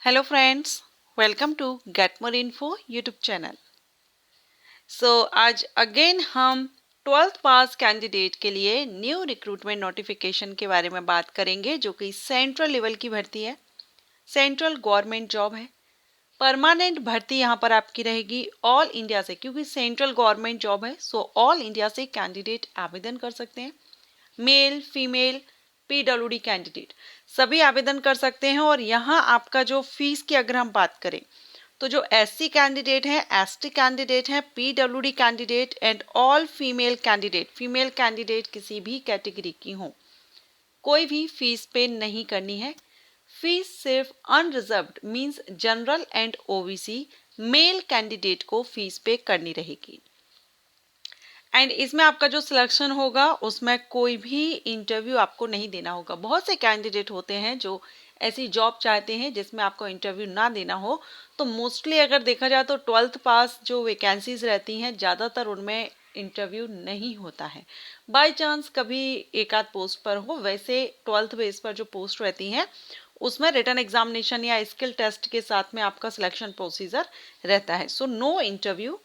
Hello friends, welcome to Get More Info YouTube channel. आज again हम 12th पास candidate के लिए न्यू रिक्रूटमेंट नोटिफिकेशन के बारे में बात करेंगे जो कि सेंट्रल लेवल की भर्ती है, सेंट्रल गवर्नमेंट जॉब है, परमानेंट भर्ती यहाँ पर आपकी रहेगी ऑल इंडिया से, क्योंकि सेंट्रल गवर्नमेंट जॉब है सो ऑल इंडिया से कैंडिडेट आवेदन कर सकते हैं। मेल फीमेल पीडब्ल्यूडी कैंडिडेट सभी आवेदन कर सकते हैं। और यहाँ आपका जो फीस की अगर हम बात करें तो जो एससी कैंडिडेट हैं, एसटी कैंडिडेट हैं, PWD candidate and all female candidate किसी भी कैटेगरी की हो, कोई भी फीस पे नहीं करनी है। फीस सिर्फ unreserved means general and OBC male candidate को फीस पे करनी रहेगी। एंड इसमें आपका जो सिलेक्शन होगा उसमें कोई भी इंटरव्यू आपको नहीं देना होगा। बहुत से कैंडिडेट होते हैं जो ऐसी जॉब चाहते हैं जिसमें आपको इंटरव्यू ना देना हो, तो मोस्टली अगर देखा जाए तो 12th पास जो वैकेंसीज रहती हैं ज़्यादातर उनमें इंटरव्यू नहीं होता है। बाय चांस कभी एक आध पोस्ट पर हो, वैसे 12th बेस पर जो पोस्ट रहती हैं उसमें रिटन एग्जामिनेशन या स्किल टेस्ट के साथ में आपका सिलेक्शन प्रोसीजर रहता है। So no interview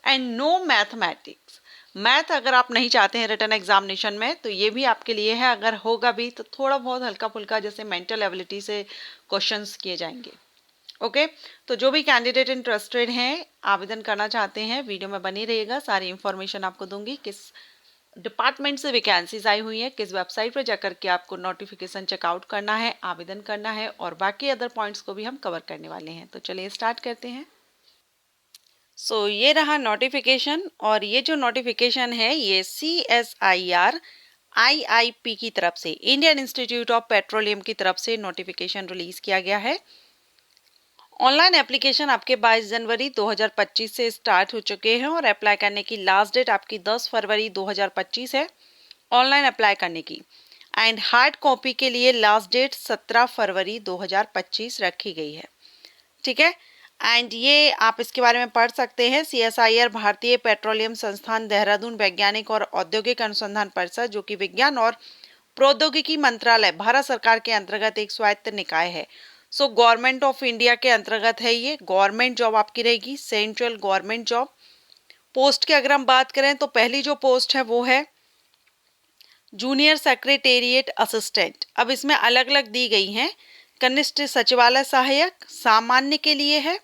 and no mathematics. Math अगर आप नहीं चाहते हैं रिटन एग्जामिनेशन में तो ये भी आपके लिए है, अगर होगा भी तो थोड़ा बहुत हल्का फुल्का जैसे मेंटल एबिलिटी से क्वेश्चंस किए जाएंगे। ओके, तो जो भी कैंडिडेट इंटरेस्टेड हैं, आवेदन करना चाहते हैं, वीडियो में बनी रहिएगा। सारी इंफॉर्मेशन आपको दूंगी, किस डिपार्टमेंट से वैकेंसीज आई हुई है, किस वेबसाइट पर जाकर के आपको नोटिफिकेशन चेकआउट करना है, आवेदन करना है, और बाकी अदर पॉइंट्स को भी हम कवर करने वाले हैं। तो चलिए स्टार्ट करते हैं। ये रहा नोटिफिकेशन, और ये जो नोटिफिकेशन है ये CSIR IIP की तरफ से, इंडियन इंस्टीट्यूट ऑफ पेट्रोलियम की तरफ से नोटिफिकेशन रिलीज किया गया है। ऑनलाइन एप्लीकेशन आपके 22 जनवरी 2025 से स्टार्ट हो चुके हैं और अप्लाई करने की लास्ट डेट आपकी 10 फरवरी 2025 है ऑनलाइन अप्लाई करने की। एंड हार्ड कॉपी के लिए लास्ट डेट 17 फरवरी 2025 रखी गई है। ठीक है, एंड ये आप इसके बारे में पढ़ सकते हैं। CSIR भारतीय पेट्रोलियम संस्थान देहरादून वैज्ञानिक और औद्योगिक अनुसंधान परिषद, जो कि विज्ञान और प्रौद्योगिकी मंत्रालय भारत सरकार के अंतर्गत एक स्वायत्त निकाय है। गवर्नमेंट ऑफ इंडिया के अंतर्गत है। ये गवर्नमेंट जॉब आपकी रहेगी, सेंट्रल गवर्नमेंट जॉब। पोस्ट की अगर हम बात करें तो पहली जो पोस्ट है वो है जूनियर सेक्रेटेरिएट असिस्टेंट। अब इसमें अलग अलग दी गई हैं। कनिष्ठ सचिवालय सहायक सामान्य के लिए है,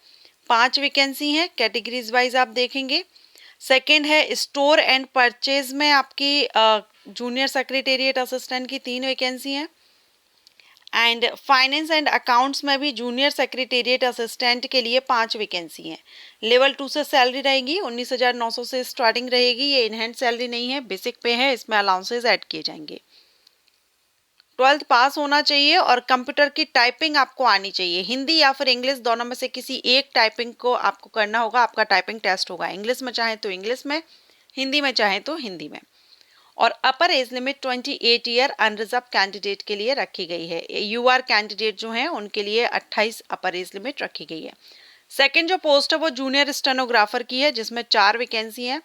5 वैकेंसी हैं, कैटेगरीज वाइज आप देखेंगे। सेकंड है स्टोर एंड परचेज में आपकी जूनियर सेक्रेटेरिएट असिस्टेंट की 3 वैकेंसी हैं। एंड फाइनेंस एंड अकाउंट्स में भी जूनियर सेक्रेटेरिएट असिस्टेंट के लिए 5 वैकेंसी हैं। लेवल 2 से सैलरी रहेगी 19,900 से स्टार्टिंग रहेगी। ये इनहैंड सैलरी नहीं है, बेसिक पे है, इसमें अलाउंसेज ऐड किए जाएंगे। 12th पास होना चाहिए और कंप्यूटर की टाइपिंग आपको आनी चाहिए। हिंदी या फिर इंग्लिश दोनों में से किसी एक टाइपिंग को आपको करना होगा। आपका टाइपिंग टेस्ट होगा, इंग्लिश में चाहे तो इंग्लिश में, हिंदी में चाहे तो हिंदी में। और upper age limit 28 year unreserved candidate के लिए रखी गई है। यूआर कैंडिडेट जो हैं उनके लिए 28 अपर एज लिमिट रखी गई है। सेकेंड जो पोस्ट है वो जूनियर स्टेनोग्राफर की है, जिसमें 4 वैकेंसी है।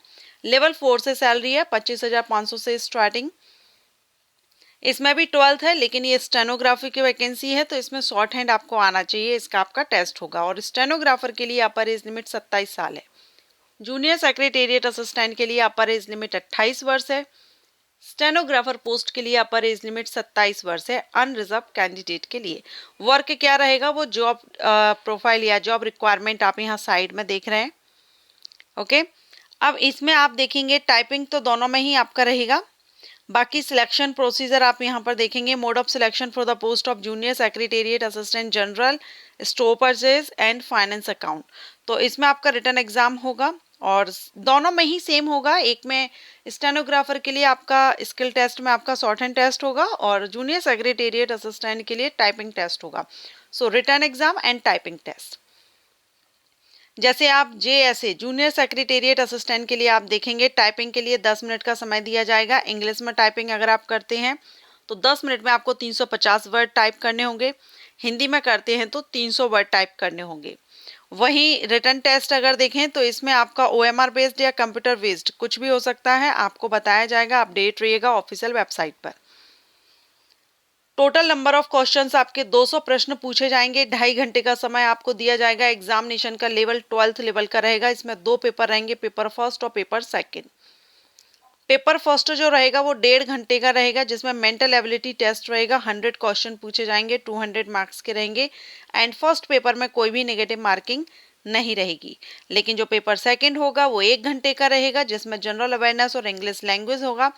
लेवल 4 से सैलरी है 25,500 से स्टार्टिंग। इसमें भी 12th है, लेकिन ये स्टेनोग्राफी की वैकेंसी है तो इसमें शॉर्ट हैंड आपको आना चाहिए, इसका आपका टेस्ट होगा। और स्टेनोग्राफर के लिए अपर एज लिमिट 27 साल है। जूनियर सेक्रेटेरिएट असिस्टेंट के लिए अपर एज लिमिट 28 वर्ष है। स्टेनोग्राफर पोस्ट के लिए अपर एज लिमिट 27 वर्ष है अनरिजर्व कैंडिडेट के लिए। वर्क क्या रहेगा वो जॉब प्रोफाइल या जॉब रिक्वायरमेंट आप यहाँ साइड में देख रहे हैं। ओके, अब इसमें आप देखेंगे टाइपिंग तो दोनों में ही आपका रहेगा। बाकी सिलेक्शन प्रोसीजर आप यहाँ पर देखेंगे। Mode of selection for the post of junior secretariat assistant general, store purchase and finance account. तो इसमें आपका रिटन एग्जाम होगा और दोनों में ही सेम होगा। एक में स्टेनोग्राफर के लिए आपका स्किल टेस्ट में आपका शॉर्ट हैंड टेस्ट होगा और जूनियर सेक्रेटेरिएट असिस्टेंट के लिए टाइपिंग टेस्ट होगा। Written exam and typing test. जैसे आप JSA जूनियर सेक्रेटेरिएट असिस्टेंट के लिए आप देखेंगे टाइपिंग के लिए 10 मिनट का समय दिया जाएगा। इंग्लिश में टाइपिंग अगर आप करते हैं तो 10 मिनट में आपको 350 वर्ड टाइप करने होंगे। हिंदी में करते हैं तो 300 वर्ड टाइप करने होंगे। वहीं रिटन टेस्ट अगर देखें तो इसमें आपका OMR बेस्ड या कंप्यूटर बेस्ड कुछ भी हो सकता है, आपको बताया जाएगा। अपडेट रहिएगा ऑफिशियल वेबसाइट पर। टोटल नंबर ऑफ क्वेश्चंस आपके 200 प्रश्न पूछे जाएंगे। 2.5 घंटे का समय आपको दिया जाएगा। एग्जामिनेशन का लेवल 12th लेवल का रहेगा। इसमें 2 पेपर रहेंगे, पेपर फर्स्ट और पेपर सेकंड। पेपर फर्स्ट जो रहेगा वो 1.5 घंटे का रहेगा, जिसमें मेंटल एबिलिटी टेस्ट रहेगा। 100 क्वेश्चन पूछे जाएंगे, 200 मार्क्स के रहेंगे। एंड फर्स्ट पेपर में कोई भी नेगेटिव मार्किंग नहीं रहेगी। लेकिन जो पेपर सेकंड होगा वो 1 घंटे का रहेगा, जिसमें जनरल अवेयरनेस और इंग्लिश लैंग्वेज होगा,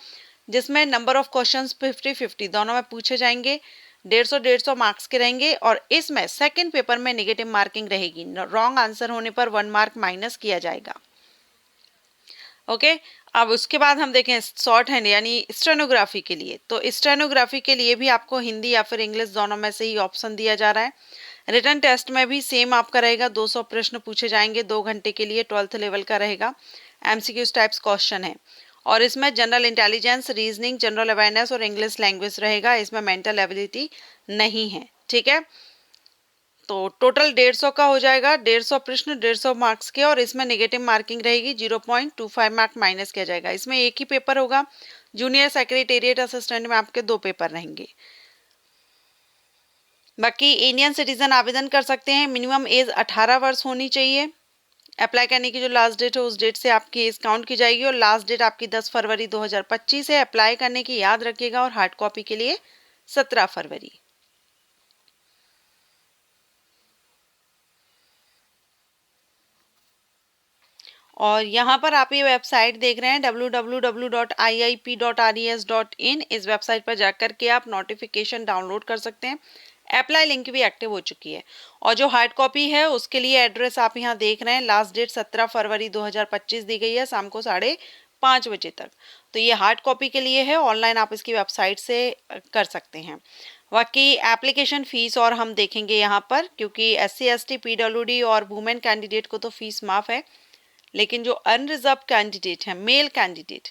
जिसमें नंबर ऑफ क्वेश्चंस 50-50 दोनों में पूछे जाएंगे। 150 मार्क्स के रहेंगे। और इसमें सेकंड पेपर में नेगेटिव मार्किंग रहेगी। रॉन्ग आंसर होने पर 1 मार्क माइनस किया जाएगा। ओके अब उसके बाद हम देखें शॉर्ट हैंड यानी स्टेनोग्राफी के लिए। तो स्टेनोग्राफी के लिए भी आपको हिंदी या फिर इंग्लिश दोनों में से ही ऑप्शन दिया जा रहा है। रिटन टेस्ट में भी सेम आपका रहेगा। 200 प्रश्न पूछे जाएंगे 2 घंटे के लिए, 12th लेवल का रहेगा। एमसीक्यूज टाइप्स क्वेश्चन है। और इसमें general intelligence, reasoning, general awareness और इंग्लिश लैंग्वेज रहेगा। इसमें मेंटल एबिलिटी नहीं है। ठीक है, तो टोटल 150 का हो जाएगा। 150 प्रश्न 150 मार्क्स के, और इसमें नेगेटिव मार्किंग रहेगी। 0.25 मार्क माइनस किया जाएगा। इसमें एक ही पेपर होगा। जूनियर सेक्रेटेरिएट असिस्टेंट में आपके 2 पेपर रहेंगे। बाकी इंडियन सिटीजन आवेदन कर सकते हैं। मिनिमम एज 18 वर्ष होनी चाहिए। अप्लाई करने की जो लास्ट डेट है उस डेट से आपकी एज काउंट की जाएगी, और लास्ट डेट आपकी 10 फरवरी 2025 है अप्लाई करने की, याद रखिएगा। और हार्ड कॉपी के लिए 17 फरवरी। और यहाँ पर आप ये वेबसाइट देख रहे हैं www.iip.res.in। इस वेबसाइट पर जाकर के आप नोटिफिकेशन डाउनलोड कर सकते हैं। अप्लाई लिंक भी एक्टिव हो चुकी है। और जो हार्ड कॉपी है उसके लिए एड्रेस आप यहाँ देख रहे हैं। लास्ट डेट 17 फरवरी 2025 दी गई है, शाम को 5:30 बजे तक। तो ये हार्ड कॉपी के लिए है। ऑनलाइन आप इसकी वेबसाइट से कर सकते हैं। बाकी एप्लीकेशन फीस और हम देखेंगे यहाँ पर, क्योंकि SC ST PWD और वुमेन कैंडिडेट को तो फीस माफ़ है, लेकिन जो अनरिजर्व कैंडिडेट हैं, मेल कैंडिडेट,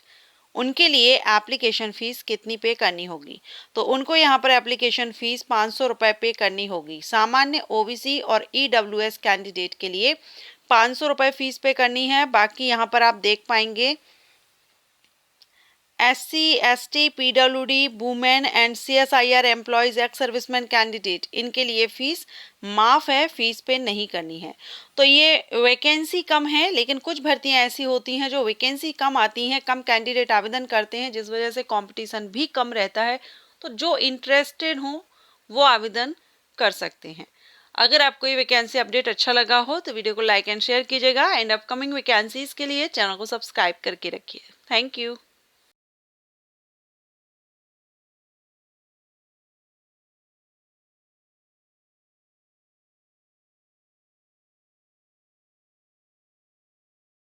उनके लिए एप्लीकेशन फ़ीस कितनी पे करनी होगी। तो उनको यहाँ पर एप्लीकेशन फ़ीस 500 रुपये पे करनी होगी। सामान्य OBC और EWS कैंडिडेट के लिए 500 रुपये फ़ीस पे करनी है। बाकी यहाँ पर आप देख पाएंगे SC ST PWD women and CSIR employees ex serviceman candidate, इनके लिए फ़ीस माफ़ है, फ़ीस पे नहीं करनी है। तो ये वैकेंसी कम है, लेकिन कुछ भर्तियां ऐसी होती हैं जो वैकेंसी कम आती हैं, कम कैंडिडेट आवेदन करते हैं, जिस वजह से कंपटीशन भी कम रहता है। तो जो इंटरेस्टेड हों वो आवेदन कर सकते हैं। अगर आपको ये वैकेंसी अपडेट अच्छा लगा हो तो वीडियो को लाइक एंड शेयर कीजिएगा। एंड अपकमिंग वैकेंसीज़ के लिए चैनल को सब्सक्राइब करके रखिए। Thank you.